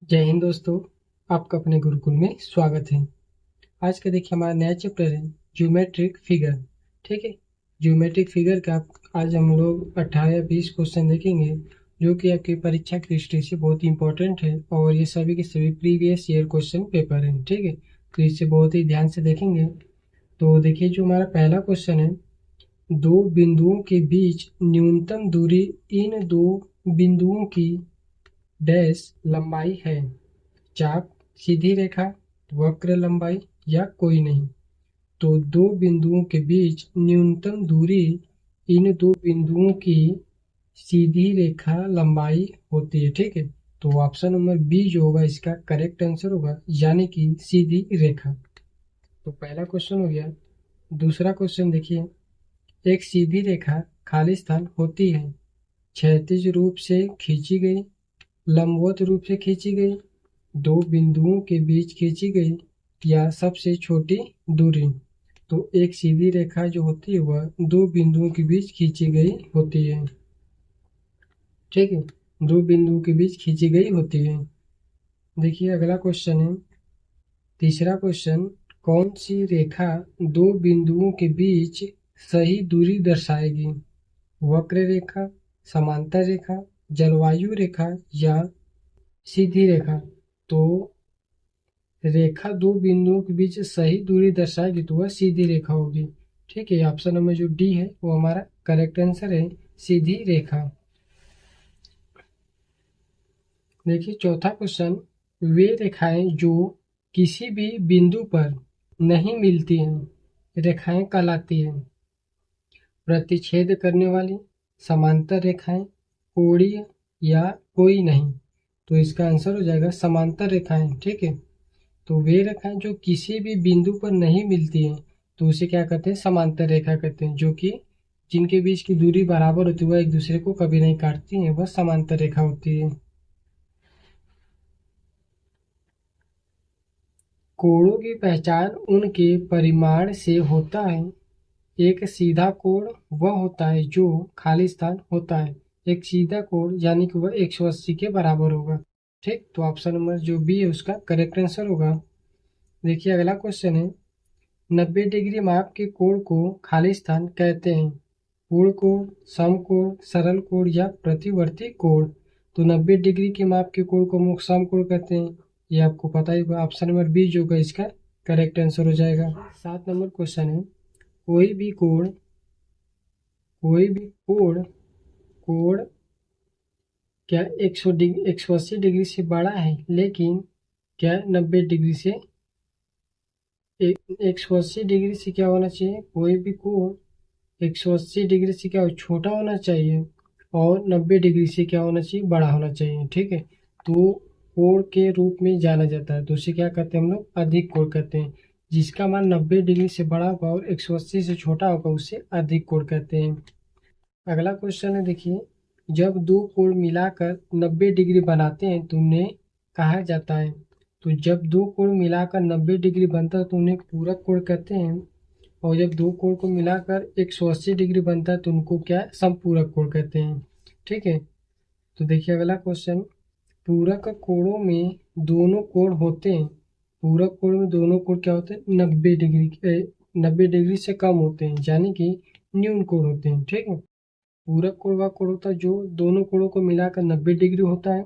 जय हिंद दोस्तों। आपका अपने गुरुकुल में स्वागत है। आज का देखिए हमारा नया चैप्टर है ज्योमेट्रिक फिगर। ठीक है, ज्योमेट्रिक फिगर का आज हम लोग 18 या 20 क्वेश्चन देखेंगे जो कि आपकी परीक्षा की दृष्टि से बहुत इंपॉर्टेंट है और ये सभी के सभी प्रीवियस ईयर क्वेश्चन पेपर है। ठीक है, तो इसे बहुत ही ध्यान से देखेंगे। तो देखिए जो हमारा पहला क्वेश्चन है, दो बिंदुओं के बीच न्यूनतम दूरी इन दो बिंदुओं की डैश लंबाई है। चाप, सीधी रेखा, वक्र लंबाई या कोई नहीं। तो दो बिंदुओं के बीच न्यूनतम दूरी इन दो बिंदुओं की सीधी रेखा लंबाई होती है। ठीक है, तो ऑप्शन नंबर बी जो होगा इसका करेक्ट आंसर होगा, यानी कि सीधी रेखा। तो पहला क्वेश्चन हो गया। दूसरा क्वेश्चन देखिए, एक सीधी रेखा खाली स्थान होती है, क्षैतिज रूप से खींची गई, लंबवत रूप से खींची गई, दो बिंदुओं के बीच खींची गई या सबसे छोटी दूरी। तो एक सीधी रेखा जो होती है वह दो बिंदुओं के बीच खींची गई होती है। ठीक है, दो बिंदुओं के बीच खींची गई होती है। देखिए अगला क्वेश्चन है, तीसरा क्वेश्चन, कौन सी रेखा दो बिंदुओं के बीच सही दूरी दर्शाएगी? वक्र रेखा, समांतर रेखा, जलवायु रेखा या सीधी रेखा। तो रेखा दो बिंदुओं के बीच सही दूरी दर्शाएगी तो वह सीधी रेखा होगी। ठीक है, ऑप्शन नंबर जो डी है वो हमारा करेक्ट आंसर है, सीधी रेखा। देखिए चौथा क्वेश्चन, वे रेखाएं जो किसी भी बिंदु पर नहीं मिलती हैं रेखाएं कहलाती हैं? प्रतिच्छेद करने वाली, समांतर रेखाएं, कोणीय या कोई नहीं। तो इसका आंसर हो जाएगा समांतर रेखाएं। ठीक है, तो वे रेखाएं जो किसी भी बिंदु पर नहीं मिलती हैं तो उसे क्या कहते हैं? समांतर रेखा कहते हैं। जो कि जिनके बीच की दूरी बराबर होती है वह एक दूसरे को कभी नहीं काटती हैं, वह समांतर रेखा होती है। कोणों की पहचान उनके परिमाण से होता है। एक सीधा कोण वह होता है जो खाली स्थान होता है। एक सीधा कोण यानी कि वह 180 के बराबर होगा। ठीक, तो ऑप्शन नंबर जो बी है उसका करेक्ट आंसर होगा। देखिए अगला क्वेश्चन है, 90 डिग्री माप के कोण को खाली स्थान कहते हैं? पूर्ण कोण, समकोण, सरल कोण या प्रतिवर्ती कोण। तो 90 डिग्री के माप के कोण को हम लोग समकोण कहते हैं, ये आपको पता ही होगा। ऑप्शन नंबर बी जो होगा इसका करेक्ट आंसर हो जाएगा। 7 नंबर क्वेश्चन है, कोई भी कोण कोण क्या 180 डिग्री से बड़ा है, लेकिन क्या 90 डिग्री से 180 डिग्री से क्या होना चाहिए? कोई भी कोण 180 डिग्री से क्या छोटा होना चाहिए और 90 डिग्री से क्या होना चाहिए? बड़ा होना चाहिए। ठीक है, तो कोण के रूप में जाना जाता है, तो उसे क्या कहते हैं हम लोग? अधिक कोण कहते हैं। जिसका मान 90 डिग्री से बड़ा होगा और 180 से छोटा होगा उसे अधिक कोण कहते हैं। अगला क्वेश्चन है देखिए, जब दो कोण मिलाकर 90 डिग्री बनाते हैं तो उन्हें कहा जाता है? तो जब दो कोण मिलाकर 90 डिग्री बनता है तो उन्हें पूरक कोण कहते हैं, और जब दो कोण को मिलाकर 180 डिग्री बनता है तो उनको क्या है? समपूरक कोण कहते हैं। ठीक है, तो देखिए अगला क्वेश्चन, पूरक कोणों में दोनों कोण होते हैं, पूरक कोण में दोनों कोण क्या होते हैं? 90 डिग्री से कम होते हैं, यानी कि न्यून कोण होते हैं। ठीक है, पूरक कोण वह कोण होता है जो दोनों कोणों को मिलाकर 90 डिग्री होता है,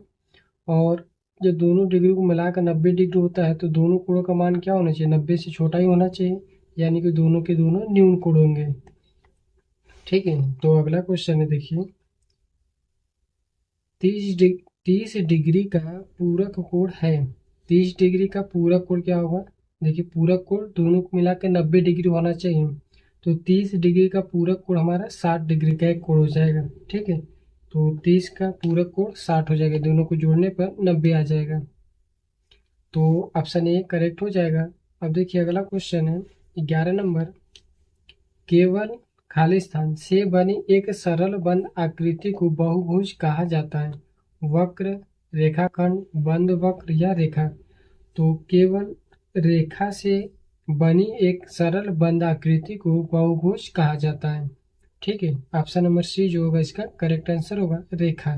और जब दोनों डिग्री को मिलाकर 90 डिग्री होता है तो दोनों कोणों का मान क्या होना चाहिए? 90 से छोटा ही होना चाहिए, यानी कि दोनों के दोनों न्यून कोण होंगे। ठीक है, तो अगला क्वेश्चन है देखिए, 30 डिग्री का पूरक कोण है। 30 डिग्री का पूरक कोण क्या होगा? देखिए पूरक कोण दोनों को मिलाकर 90 डिग्री होना चाहिए, तो 30 डिग्री का पूरक कोण हमारा 60 डिग्री का एक कोण हो जाएगा। ठीक है, तो 30 का पूरक कोण 60 हो जाएगा, दोनों को जोड़ने पर 90 आ जाएगा। तो ऑप्शन ए करेक्ट हो जाएगा। अब देखिए अगला क्वेश्चन है 11 नंबर, केवल खाली स्थान से बनी एक सरल बंद आकृति को बहुभुज कहा जाता है? वक्र, रेखाखंड, बंद वक्र या रेखा। तो केवल रेखा से बनी एक सरल बंद आकृति को बहुभुज कहा जाता है। ठीक है, ऑप्शन नंबर सी जो होगा इसका करेक्ट आंसर होगा, रेखा।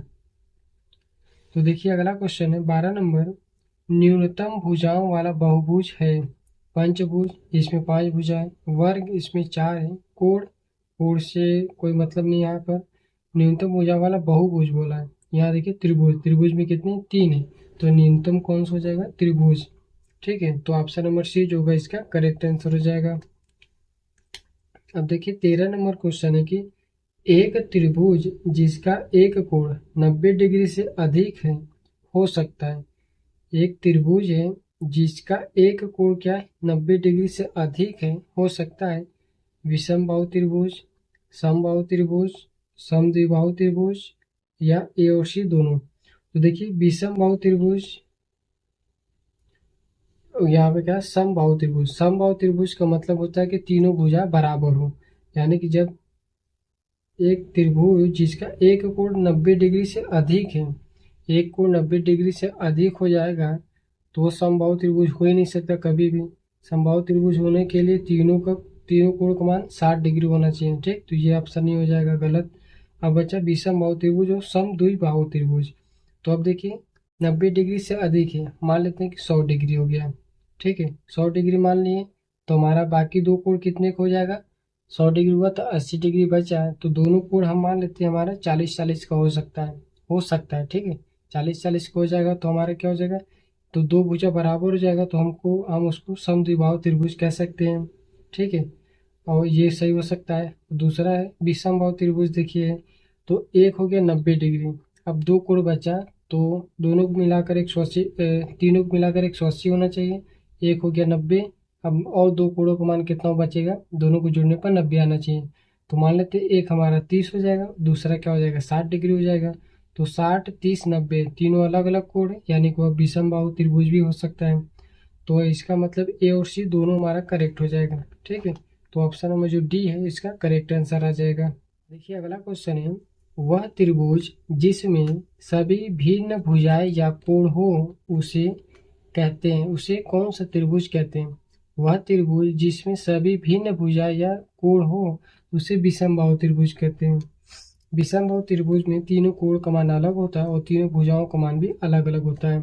तो देखिए अगला क्वेश्चन है 12 नंबर, न्यूनतम भुजाओं वाला बहुभुज है। पंचभुज, इसमें 5 भुजाएं। वर्ग, इसमें 4 है। कोण, कोण से कोई मतलब नहीं यहाँ पर। न्यूनतम भुजा वाला बहुभुज बोला है। यहाँ देखिए त्रिभुज, त्रिभुज में कितने 3 है, तो न्यूनतम कौन सा हो जाएगा, त्रिभुज। ठीक है, तो ऑप्शन नंबर सी जो होगा इसका करेक्ट आंसर हो जाएगा। अब देखिए 13 नंबर क्वेश्चन है कि एक त्रिभुज जिसका एक कोण 90 डिग्री से अधिक है हो सकता है। एक त्रिभुज है जिसका एक कोण क्या है, 90 डिग्री से अधिक है हो सकता है। विषमबाहु त्रिभुज, समबाहु त्रिभुज, समद्विबाहु त्रिभुज या ए और सी दोनों। तो देखिए विषमबाहु त्रिभुज, यहाँ पे क्या है, समबाहु त्रिभुज। समबाहु त्रिभुज का मतलब होता है कि तीनों भुजा बराबर हो, यानी कि जब एक त्रिभुज जिसका एक कोण 90 डिग्री से अधिक है, एक कोण 90 डिग्री से अधिक हो जाएगा तो वो समबाहु त्रिभुज हो ही नहीं सकता कभी भी। समबाहु त्रिभुज होने के लिए तीनों कोण का मान 60 डिग्री होना चाहिए। ठीक, तो ये ऑप्शन नहीं हो जाएगा, गलत। अब बचा विषमबाहु त्रिभुज और समद्विबाहु त्रिभुज। तो अब देखिए 90 डिग्री से अधिक है, मान लेते हैं कि 100 डिग्री हो गया। ठीक है, 100 डिग्री मान लिए, तो हमारा बाकी दो कोण कितने का हो जाएगा, 100 डिग्री हुआ तो 80 डिग्री बचा है, तो दोनों कोण हम मान लेते हैं हमारा 40-40 का हो सकता है, ठीक है। 40-40 का हो जाएगा तो हमारा क्या हो जाएगा, तो दो भुजा बराबर हो जाएगा, तो हम उसको समद्विबाहु त्रिभुज कह सकते हैं। ठीक है, और ये सही हो सकता है। दूसरा है विषमबाहु त्रिभुज। देखिए तो एक हो गया 90 डिग्री, अब दो कोण बचा, तो दोनों को मिलाकर 180, तीनों को मिलाकर 180 होना चाहिए। एक हो गया 90, अब और दो कोणों का मान कितना बचेगा, दोनों को जोड़ने पर 90 आना चाहिए। तो मान लेते हैं एक हमारा 30 हो जाएगा, दूसरा क्या हो जाएगा 60 डिग्री हो जाएगा। तो 60, 30, 90 तीनों अलग अलग कोण है, यानी कि वह विषमबाहु त्रिभुज भी हो सकता है। तो इसका मतलब ए और सी दोनों हमारा करेक्ट हो जाएगा। ठीक है, तो ऑप्शन नंबर जो डी है इसका करेक्ट आंसर आ जाएगा। देखिए अगला क्वेश्चन है, वह त्रिभुज जिसमें सभी भिन्न भुजाएं या कोण हो उसे कहते हैं, उसे कौन सा त्रिभुज कहते हैं। वह त्रिभुज जिसमें सभी भिन्न भुजाएं या कोण हो उसे विषमबाहु त्रिभुज कहते हैं। विषमबाहु त्रिभुज में तीनों कोण का मान अलग होता है और तीनों भुजाओं का मान भी अलग अलग होता है।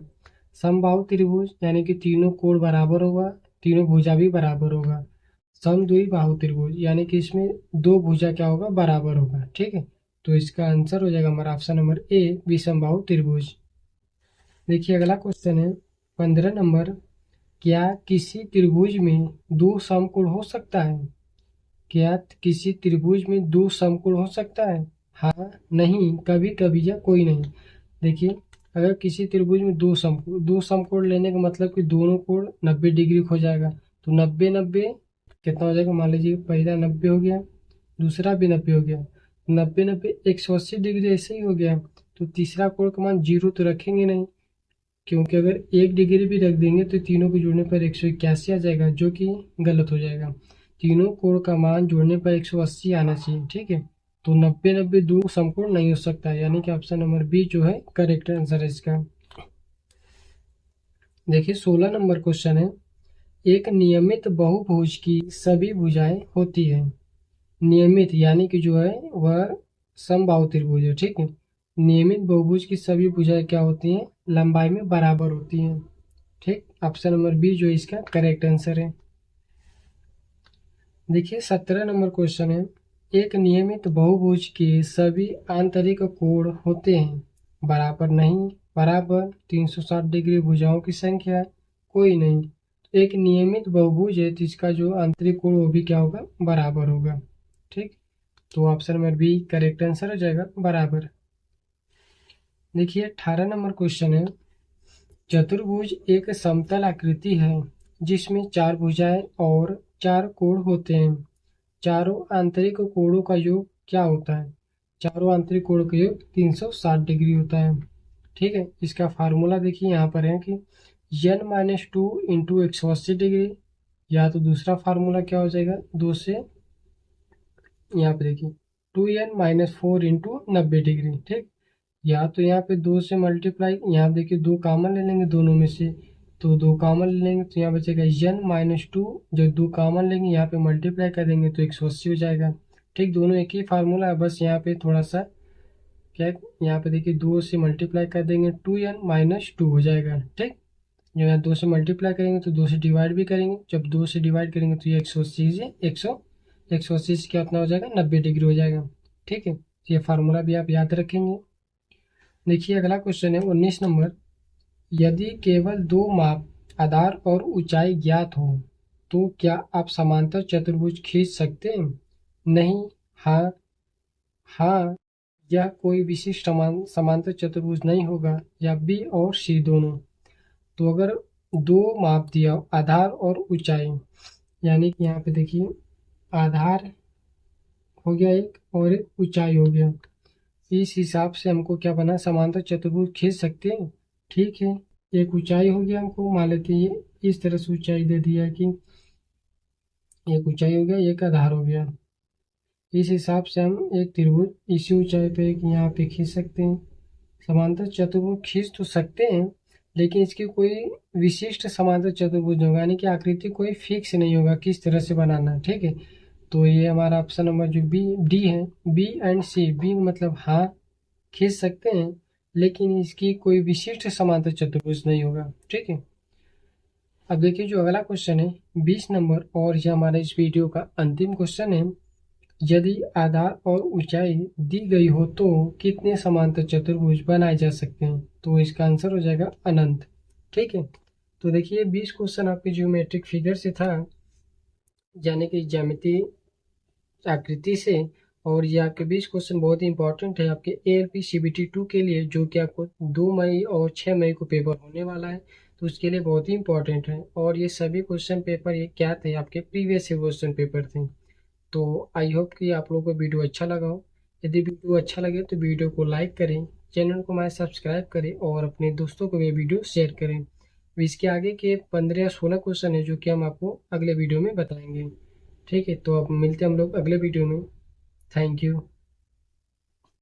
समबाहु त्रिभुज यानी कि तीनों कोण बराबर होगा, तीनों भुजा भी बराबर होगा। समद्विबाहु त्रिभुज यानी कि इसमें दो भुजा क्या होगा, बराबर होगा। ठीक है, तो इसका आंसर हो जाएगा हमारा ऑप्शन नंबर ए, विषमबाहु त्रिभुज। देखिए अगला क्वेश्चन है 15 नंबर, क्या किसी त्रिभुज में दो समकोण हो सकता है। क्या किसी त्रिभुज में दो समकोण हो सकता है, हाँ, नहीं, कभी कभी या कोई नहीं। देखिए अगर किसी त्रिभुज में दो समकोण लेने का मतलब कि दोनों कोण 90 डिग्री हो जाएगा, तो 90-90 कितना हो जाएगा, मान लीजिए पहला 90 हो गया, दूसरा भी 90 हो गया, 90-90 180 डिग्री ऐसे ही हो गया। तो तीसरा कोण का मान 0 तो रखेंगे नहीं, क्योंकि अगर 1 डिग्री भी रख देंगे तो तीनों को जोड़ने पर 181 आ जाएगा, जो कि गलत हो जाएगा। तीनों कोण का मान जोड़ने पर 180 आना चाहिए। ठीक है, तो 90-90 दो समकोण नहीं हो सकता, यानी कि ऑप्शन नंबर बी जो है करेक्ट आंसर है इसका। देखिए 16 नंबर क्वेश्चन है, एक नियमित बहुभुज की सभी भुजाएं होती है। नियमित यानी कि जो है वह समबाहु त्रिभुज है। ठीक है, नियमित बहुभुज की सभी भुजाएं क्या होती हैं, लंबाई में बराबर होती हैं। ठीक, ऑप्शन नंबर बी जो इसका करेक्ट आंसर है। देखिए 17 नंबर क्वेश्चन है, एक नियमित बहुभुज के सभी आंतरिक कोण होते हैं, बराबर नहीं, बराबर, 360 डिग्री भुजाओं की संख्या, कोई नहीं। एक नियमित बहुभुज है तो इसका जो आंतरिक कोण वो भी क्या होगा, बराबर होगा। ठीक, तो option number B correct answer हो जाएगा, बराबर। देखिए 18 नंबर क्वेश्चन है, चतुर्भुज एक समतल आकृति है जिसमें 4 भुजाएं और 4 कोण होते हैं। चारों आंतरिक कोणों का योग क्या होता है। चारों आंतरिक कोणों का योग 360 डिग्री होता है। ठीक है, इसका फार्मूला देखिए यहाँ पर है कि n-2 इंटू 180 डिग्री, या तो दूसरा फार्मूला क्या हो जाएगा, 2 से यहाँ पे देखिए 2n-4 इंटू 90 डिग्री। ठीक, या तो यहाँ पे 2 से मल्टीप्लाई, यहाँ देखिए 2 कॉमन ले लेंगे दोनों में से, तो 2 कॉमन ले लेंगे तो यहाँ बचेगा n-2, जब 2 कॉमन लेंगे यहाँ पे मल्टीप्लाई कर देंगे तो 180 हो जाएगा। ठीक, दोनों एक ही फार्मूला है, बस यहाँ पे थोड़ा सा क्या, यहाँ पे देखिए 2 से मल्टीप्लाई कर देंगे 2n-2 हो जाएगा। ठीक, जो है 2 से मल्टीप्लाई करेंगे तो 2 से डिवाइड भी करेंगे, जब 2 से डिवाइड करेंगे तो ये 180 से 180 से क्या उतना हो जाएगा, 90 डिग्री हो जाएगा। ठीक है, ये फार्मूला भी आप याद रखेंगे। देखिए अगला क्वेश्चन है 19 नंबर, यदि केवल दो माप आधार और ऊंचाई ज्ञात हो तो क्या आप समांतर चतुर्भुज खींच सकते हैं? नहीं, हाँ, हाँ, यह कोई विशिष्ट समांतर चतुर्भुज नहीं होगा, या बी और सी दोनों। तो अगर दो माप दिया हो, आधार और ऊंचाई, यानी कि यहाँ पे देखिए आधार हो गया एक और एक ऊंचाई हो गया, इस हिसाब से हमको क्या बना, समांतर चतुर्भुज खींच सकते हैं। ठीक है, एक ऊंचाई हो गया, हमको मान लेते हैं ये इस तरह से ऊंचाई दे दिया कि एक ऊंचाई हो गया, एक आधार हो गया। इस हिसाब से हम एक त्रिभुज इसी ऊंचाई पे एक यहाँ पे खींच सकते हैं। समांतर चतुर्भुज खींच तो सकते हैं, लेकिन इसकी कोई विशिष्ट समांतर चतुर्भुज होगा, यानी कि आकृति कोई फिक्स नहीं होगा किस तरह से बनाना है। ठीक है, तो ये हमारा ऑप्शन नंबर जो बी डी है, बी एंड सी, बी मतलब हाँ खींच सकते हैं, लेकिन इसकी कोई विशिष्ट समांतर चतुर्भुज नहीं होगा। ठीक है, अब देखिए जो अगला क्वेश्चन है 20 नंबर, और यह हमारे इस वीडियो का अंतिम क्वेश्चन है, यदि आधार और ऊंचाई दी गई हो तो कितने समांतर चतुर्भुज बनाए जा सकते हैं? तो इसका आंसर हो जाएगा अनंत। ठीक है, तो देखिए 20 क्वेश्चन आपके ज्योमेट्रिक फिगर से था, यानी कि ज्यामिति आकृति से, और ये आपके 20 क्वेश्चन बहुत ही इंपॉर्टेंट है आपके ALP CBT 2 के लिए, जो कि आपको 2 मई और 6 मई को पेपर होने वाला है, तो उसके लिए बहुत ही इंपॉर्टेंट है। और ये सभी क्वेश्चन पेपर ये क्या थे, आपके प्रीवियस क्वेश्चन पेपर थे। तो आई होप कि आप लोगों को वीडियो अच्छा लगा हो। यदि वीडियो अच्छा लगे तो वीडियो को लाइक करें, चैनल को हमारे सब्सक्राइब करें और अपने दोस्तों को भी वीडियो शेयर करें। इसके आगे के 15 या 16 क्वेश्चन है जो कि हम आपको अगले वीडियो में बताएंगे। ठीक है, तो अब मिलते हैं हम लोग अगले वीडियो में। Thank you.